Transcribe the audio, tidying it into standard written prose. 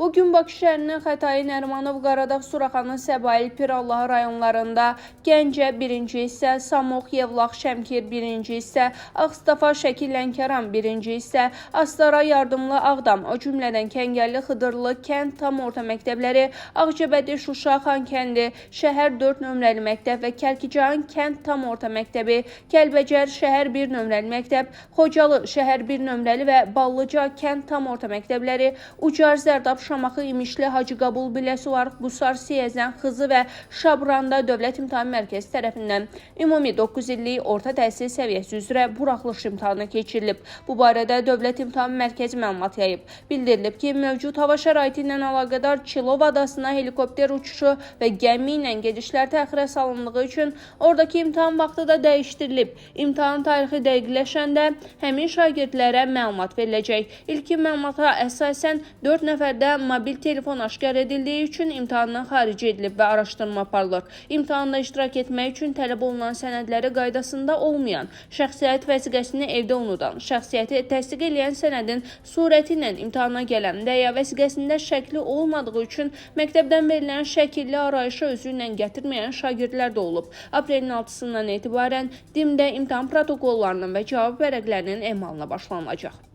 Bugün Bakı şəhərinin Xətai, Nərimanov, Qaradağ, Suraxanı, Səbail, Pirallahı rayonlarında Gəncə 1-ci hissə, Samux, Yevlax, Şəmkir 1-ci hissə, Ağstafa, Şəkil, Lənkəran 1-ci hissə, Astara, Yardımlı, Ağdam, o cümlədən Kəngərli, Xıdırlı, kənd tam orta məktəbləri, Ağcabədi, Şuşa, Xankəndi, şəhər 4 nömrəli məktəb və Kəlkican kənd tam orta məktəbi, Kəlbəcər şəhər 1 nömrəli məktəb, Xocalı şəhər 1 nömrəli və Ballıca kənd tam orta məktəbləri, Ucar, Zərdab, Şamaxı, İmişli, Hacıqabul, Biləsuvar, Qusar, Siyəzən, Xızı və Şabranda Dövlət İmtahan Mərkəzi tərəfindən ümumi 9 illik orta təhsil səviyyəsi üzrə buraxılış imtahanı keçirilib. Bu barədə Dövlət İmtahan Mərkəzi məlumat yayıb. Bildirilib ki, mövcud hava şəraiti ilə əlaqədar Çilov adasına helikopter uçuşu və gəmi ilə gedişlər təxirə salındığı üçün oradakı imtahan vaxtı da dəyişdirilib. İmtahan tarixi dəqiqləşəndə həmin şagirdlərə məlumat veriləcək. İlkin məlumata əsasən 4 nəfərdə mobil telefon aşkar edildiyi üçün imtahandan xarici edilib və araşdırma aparılır. İmtahanda iştirak etmək üçün tələb olunan sənədləri qaydasında olmayan, şəxsiyyət vəsiqəsini evdə unudan, şəxsiyyəti təsdiq edən sənədin surəti ilə imtahana gələn və ya vəsiqəsində şəkli olmadığı üçün məktəbdən verilən şəkilli arayışı özü ilə gətirməyən şagirdlər də olub. Aprelin 6-sından etibarən DİM-də imtahan protokollarının və cavab vərəqlərinin emalına başlanılacaq.